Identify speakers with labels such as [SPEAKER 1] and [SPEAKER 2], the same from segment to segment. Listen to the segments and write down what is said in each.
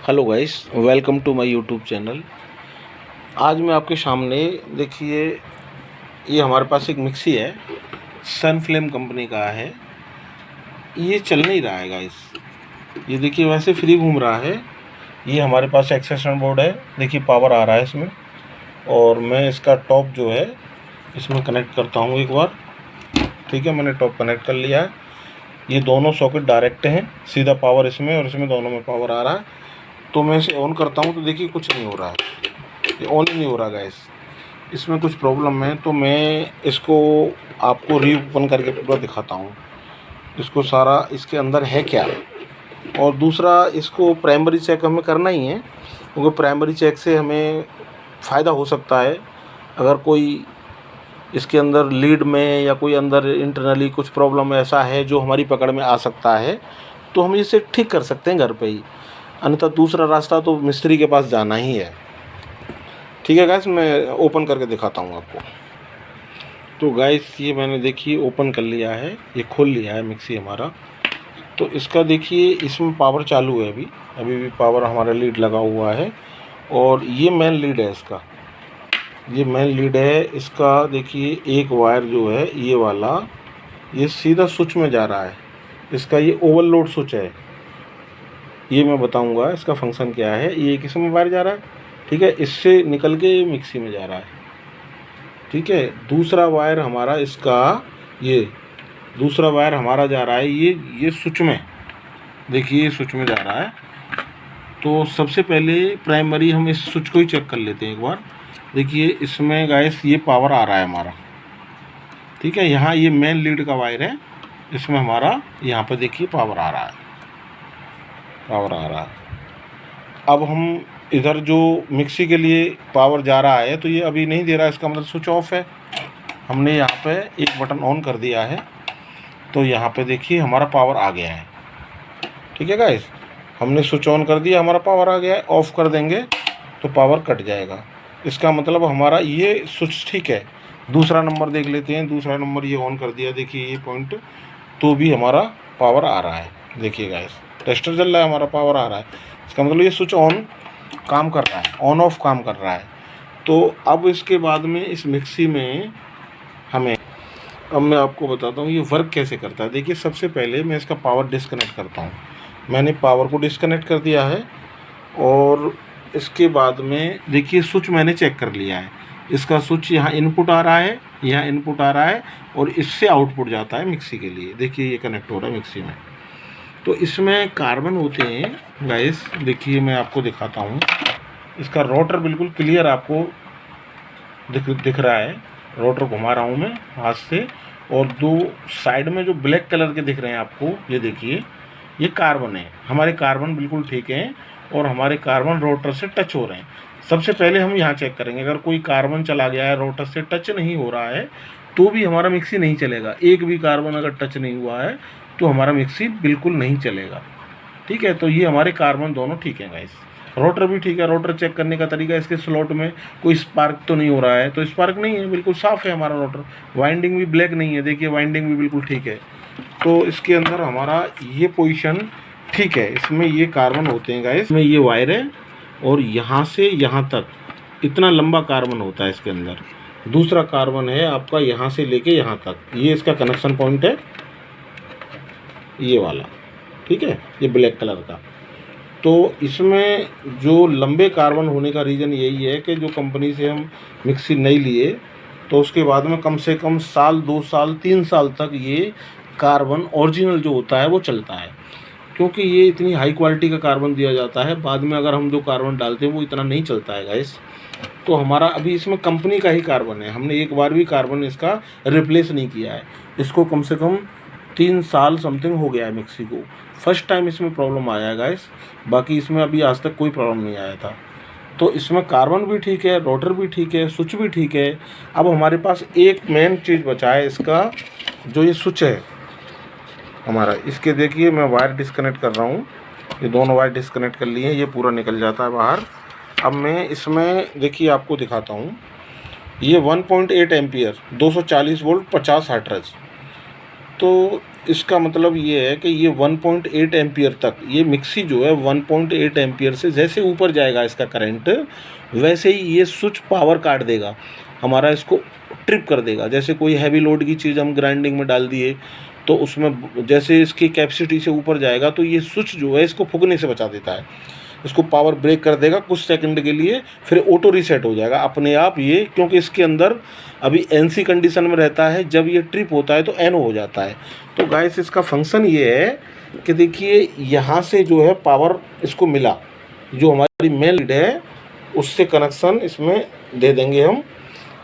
[SPEAKER 1] Hello guys, welcome to my YouTube channel. आज मैं आपके सामने देखिए, ये हमारे पास एक मिक्सी है, सनफ्लेम कंपनी का है। ये चल नहीं रहा है गाइस। ये देखिए वैसे फ्री घूम रहा है। ये हमारे पास एक्सटेंशन बोर्ड है, देखिए पावर आ रहा है इसमें। और मैं इसका टॉप जो है इसमें कनेक्ट करता हूँ एक बार। ठीक है, मैंने टॉप कनेक्ट कर लिया है। ये दोनों सॉकेट डायरेक्ट हैं, सीधा पावर इसमें और इसमें दोनों में पावर आ रहा है। तो मैं इसे ऑन करता हूँ तो देखिए कुछ नहीं हो रहा है, ये ऑन ही नहीं हो रहा गाइस। इसमें कुछ प्रॉब्लम है, तो मैं इसको आपको री ओपन करके पूरा दिखाता हूँ इसको सारा इसके अंदर है क्या। और दूसरा, इसको प्राइमरी चेक हमें करना ही है, क्योंकि प्राइमरी चेक से हमें फ़ायदा हो सकता है। अगर कोई इसके अंदर लीड में या कोई अंदर इंटरनली कुछ प्रॉब्लम ऐसा है जो हमारी पकड़ में आ सकता है, तो हम इसे ठीक कर सकते हैं घर पे ही। अन्यथा दूसरा रास्ता तो मिस्त्री के पास जाना ही है। ठीक है गाइस, मैं ओपन करके दिखाता हूँ आपको। तो गाइस ये मैंने देखिए ओपन कर लिया है, ये खोल लिया है मिक्सी हमारा। तो इसका देखिए इसमें पावर चालू है, अभी भी पावर हमारा लीड लगा हुआ है। और ये मेन लीड है इसका, ये मेन लीड है इसका। देखिए एक वायर जो है ये वाला, ये सीधा स्विच में जा रहा है। इसका ये ओवरलोड स्विच है, ये मैं बताऊंगा इसका फंक्शन क्या है। ये किस में वायर जा रहा है, ठीक है, इससे निकल के मिक्सी में जा रहा है। ठीक है, दूसरा वायर हमारा इसका, ये दूसरा वायर हमारा जा रहा है ये स्विच में। देखिए ये स्विच में जा रहा है। तो सबसे पहले प्राइमरी हम इस स्विच को ही चेक कर लेते हैं एक बार। देखिए इसमें गाइस ये पावर आ रहा है हमारा। ठीक है, यहाँ ये मेन लीड का वायर है, इसमें हमारा यहाँ पे देखिए पावर आ रहा है, पावर आ रहा है। अब हम इधर जो मिक्सी के लिए पावर जा रहा है, तो ये अभी नहीं दे रहा है, इसका मतलब स्विच ऑफ है। हमने यहाँ पे एक बटन ऑन कर दिया है, तो यहाँ पे देखिए हमारा पावर आ गया है। ठीक है गाइस, हमने स्विच ऑन कर दिया, हमारा पावर आ गया है। ऑफ़ कर देंगे तो पावर कट जाएगा। इसका मतलब हमारा ये स्विच ठीक है। दूसरा नंबर देख लेते हैं। दूसरा नंबर ये ऑन कर दिया, देखिए ये पॉइंट, तो भी हमारा पावर आ रहा है। देखिए गाइस टेस्टर चल रहा है, हमारा पावर आ रहा है। इसका मतलब ये स्विच ऑन काम कर रहा है, ऑन ऑफ काम कर रहा है। तो अब इसके बाद में इस मिक्सी में अब मैं आपको बताता हूँ ये वर्क कैसे करता है। देखिए सबसे पहले मैं इसका पावर डिस्कनेक्ट करता हूँ। मैंने पावर को डिस्कनेक्ट कर दिया है, और इसके बाद में देखिए स्विच मैंने चेक कर लिया है। इसका स्विच यहाँ इनपुट आ रहा है, यहाँ इनपुट आ रहा है, और इससे आउटपुट जाता है मिक्सी के लिए। देखिए ये कनेक्ट हो रहा है मिक्सी में। तो इसमें कार्बन होते हैं गाइस, देखिए मैं आपको दिखाता हूँ। इसका रोटर बिल्कुल क्लियर आपको दिख रहा है। रोटर घुमा रहा हूँ मैं हाथ से, और दो साइड में जो ब्लैक कलर के दिख रहे हैं आपको, ये देखिए ये कार्बन है। हमारे कार्बन बिल्कुल ठीक हैं, और हमारे कार्बन रोटर से टच हो रहे हैं। सबसे पहले हम यहाँ चेक करेंगे, अगर कोई कार्बन चला गया है, रोटर से टच नहीं हो रहा है, तो भी हमारा मिक्सी नहीं चलेगा। एक भी कार्बन अगर टच नहीं हुआ है तो हमारा मिक्सी बिल्कुल नहीं चलेगा। ठीक है, तो ये हमारे कार्बन दोनों ठीक हैं गाइस। रोटर भी ठीक है। रोटर चेक करने का तरीका, इसके स्लॉट में कोई स्पार्क तो नहीं हो रहा है, तो स्पार्क नहीं है, बिल्कुल साफ़ है हमारा रोटर। वाइंडिंग भी ब्लैक नहीं है, देखिए वाइंडिंग भी बिल्कुल ठीक है। तो इसके अंदर हमारा ये पोजीशन ठीक है। इसमें ये कार्बन होते हैं गाइस, इसमें ये वायर है, और यहाँ से यहाँ तक इतना लंबा कार्बन होता है इसके अंदर। दूसरा कार्बन है आपका यहाँ से लेके यहाँ तक, ये इसका कनेक्शन पॉइंट है, ये वाला। ठीक है, ये ब्लैक कलर का। तो इसमें जो लंबे कार्बन होने का रीज़न यही है कि जो कंपनी से हम मिक्सी नहीं लिए, तो उसके बाद में कम से कम साल, 2 साल, 3 साल तक ये कार्बन ओरिजिनल जो होता है वो चलता है, क्योंकि ये इतनी हाई क्वालिटी का कार्बन दिया जाता है। बाद में अगर हम जो कार्बन डालते हैं वो इतना नहीं चलता है गाइस। तो हमारा अभी इसमें कंपनी का ही कार्बन है, हमने एक बार भी कार्बन इसका रिप्लेस नहीं किया है। इसको कम से कम 3 साल समथिंग हो गया है मिक्सी को। फर्स्ट टाइम इसमें प्रॉब्लम आया है गाइस, बाकी इसमें अभी आज तक कोई प्रॉब्लम नहीं आया था। तो इसमें कार्बन भी ठीक है, रोटर भी ठीक है, स्विच भी ठीक है। अब हमारे पास एक मेन चीज़ बचा है इसका, जो ये स्विच है हमारा। इसके देखिए मैं वायर डिस्कनेक्ट कर रहा हूँ, ये दोनों वायर डिस्कनेक्ट कर लिए हैं, ये पूरा निकल जाता है बाहर। अब मैं इसमें देखिए आपको दिखाता हूँ, ये 1.8 एम्पियर 240 वोल्ट 50 हर्ट्ज। तो इसका मतलब ये है कि ये 1.8 एम्पियर तक, ये मिक्सी जो है 1.8 एम्पियर से जैसे ऊपर जाएगा इसका करंट, वैसे ही ये स्विच पावर काट देगा हमारा, इसको ट्रिप कर देगा। जैसे कोई हैवी लोड की चीज़ हम ग्राइंडिंग में डाल दिए तो उसमें जैसे इसकी कैपेसिटी से ऊपर जाएगा तो ये स्विच जो है इसको फूकने से बचा देता है, इसको पावर ब्रेक कर देगा कुछ सेकंड के लिए, फिर ऑटो रीसेट हो जाएगा अपने आप ये, क्योंकि इसके अंदर अभी एनसी कंडीशन में रहता है, जब ये ट्रिप होता है तो एनओ हो जाता है। तो गाइस इसका फंक्शन ये है कि देखिए यहाँ से जो है पावर इसको मिला, जो हमारी मेन लीड है उससे कनेक्शन इसमें दे देंगे हम।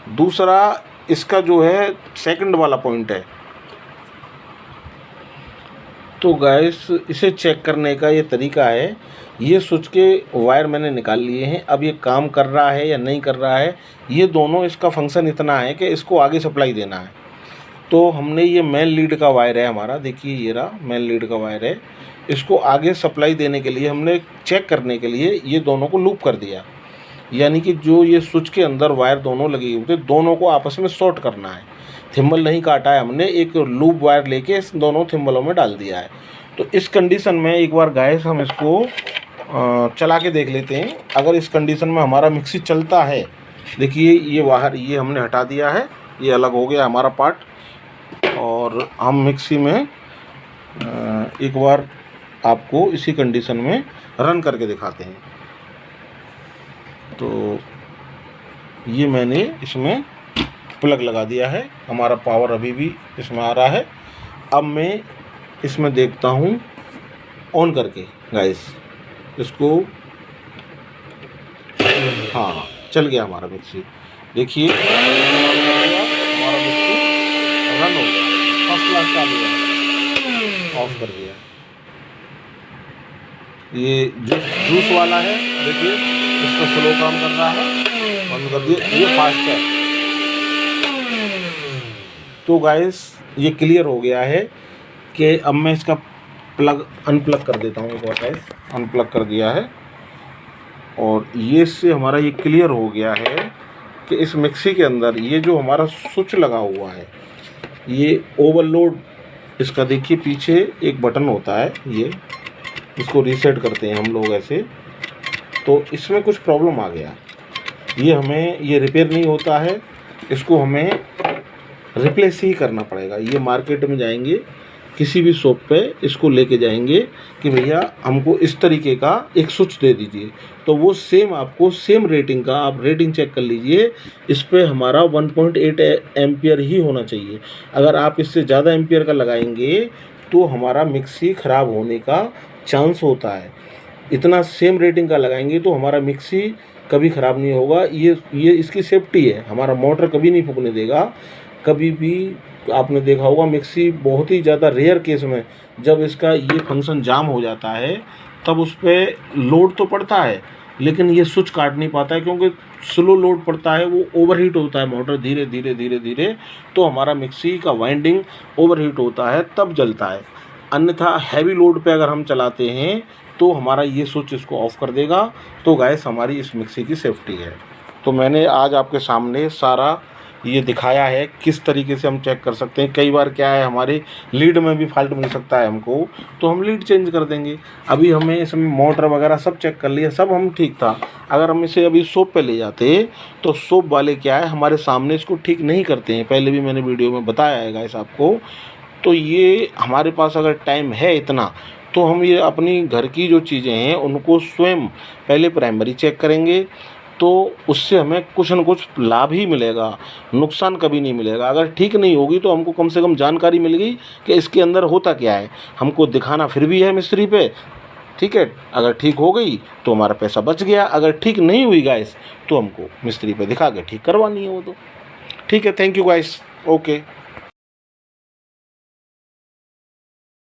[SPEAKER 1] दूसरा इसका जो है सेकंड वाला पॉइंट है, तो गाइस इसे चेक करने का ये तरीका है, ये स्विच के वायर मैंने निकाल लिए हैं। अब ये काम कर रहा है या नहीं कर रहा है, ये दोनों, इसका फंक्शन इतना है कि इसको आगे सप्लाई देना है। तो हमने ये मेन लीड का वायर है हमारा, देखिए ये रहा मेन लीड का वायर है, इसको आगे सप्लाई देने के लिए हमने चेक करने के लिए ये दोनों को लूप कर दिया, यानी कि जो ये स्विच के अंदर वायर दोनों लगे हुए थे दोनों को आपस में शॉर्ट करना है। थिम्बल नहीं काटा है हमने, एक लूप वायर लेके इस दोनों थिम्बलों में डाल दिया है। तो इस कंडीशन में एक बार गाइस हम इसको चला के देख लेते हैं। अगर इस कंडीशन में हमारा मिक्सी चलता है, देखिए ये वायर ये हमने हटा दिया है, ये अलग हो गया हमारा पार्ट, और हम मिक्सी में एक बार आपको इसी कंडीशन में रन करके दिखाते हैं। तो ये मैंने इसमें प्लग लगा दिया है, हमारा पावर अभी भी इसमें आ रहा है। अब मैं इसमें देखता हूँ ऑन करके गाइस इसको, हाँ चल गया हमारा मिक्सी, देखिए हमारा मिक्सी रन हो गया, फर्स्ट क्लास चालू है, ऑफ कर दिया। ये जूस वाला है, देखिए इसका स्लो काम कर रहा है, बंद कर दिया, ये फास्ट है। तो गाइस ये क्लियर हो गया है कि अब मैं इसका प्लग अनप्लग कर देता हूँ एक बार गाइस, अनप्लग कर दिया है, और ये से हमारा ये क्लियर हो गया है कि इस मिक्सी के अंदर ये जो हमारा स्विच लगा हुआ है, ये ओवरलोड, इसका देखिए पीछे एक बटन होता है, ये इसको रीसेट करते हैं हम लोग ऐसे, तो इसमें कुछ प्रॉब्लम आ गया, ये हमें ये रिपेयर नहीं होता है, इसको हमें रिप्लेस ही करना पड़ेगा। ये मार्केट में जाएंगे किसी भी शॉप पे, इसको लेके जाएंगे कि भैया हमको इस तरीके का एक स्विच दे दीजिए, तो वो सेम आपको सेम रेटिंग का, आप रेटिंग चेक कर लीजिए, इस पे हमारा 1.8 एम्पियर ही होना चाहिए। अगर आप इससे ज़्यादा एम्पियर का लगाएंगे तो हमारा मिक्सी ख़राब होने का चांस होता है। इतना सेम रेटिंग का लगाएंगे तो हमारा मिक्सी कभी ख़राब नहीं होगा, ये इसकी सेफ्टी है, हमारा मोटर कभी नहीं फूकने देगा कभी भी। आपने देखा होगा मिक्सी बहुत ही ज़्यादा रेयर केस में जब इसका ये फंक्शन जाम हो जाता है तब उस पर लोड तो पड़ता है, लेकिन ये स्विच काट नहीं पाता है, क्योंकि स्लो लोड पड़ता है, वो ओवरहीट होता है मोटर धीरे धीरे धीरे धीरे, तो हमारा मिक्सी का वाइंडिंग ओवरहीट होता है तब जलता है। अन्यथा हैवी लोड पे अगर हम चलाते हैं तो हमारा ये स्विच इसको ऑफ़ कर देगा। तो गाइस हमारी इस मिक्सी की सेफ्टी है। तो मैंने आज आपके सामने सारा ये दिखाया है किस तरीके से हम चेक कर सकते हैं। कई बार क्या है हमारे लीड में भी फॉल्ट मिल सकता है हमको, तो हम लीड चेंज कर देंगे। अभी हमें इसमें मोटर वगैरह सब चेक कर लिया, सब हम ठीक था। अगर हम इसे अभी शॉप पे ले जाते तो शॉप वाले क्या है हमारे सामने इसको ठीक नहीं करते हैं, पहले भी मैंने वीडियो में बताया है गाइस आपको। तो ये हमारे पास अगर टाइम है इतना तो हम ये अपनी घर की जो चीज़ें हैं उनको स्वयं पहले प्राइमरी चेक करेंगे, तो उससे हमें कुछ न कुछ लाभ ही मिलेगा, नुकसान कभी नहीं मिलेगा। अगर ठीक नहीं होगी तो हमको कम से कम जानकारी मिल गई कि इसके अंदर होता क्या है, हमको दिखाना फिर भी है मिस्त्री पे, ठीक है। अगर ठीक हो गई तो हमारा पैसा बच गया, अगर ठीक नहीं हुई गाइस तो हमको मिस्त्री पे दिखा के ठीक करवानी है वो तो, ठीक है। Thank you guys, okay.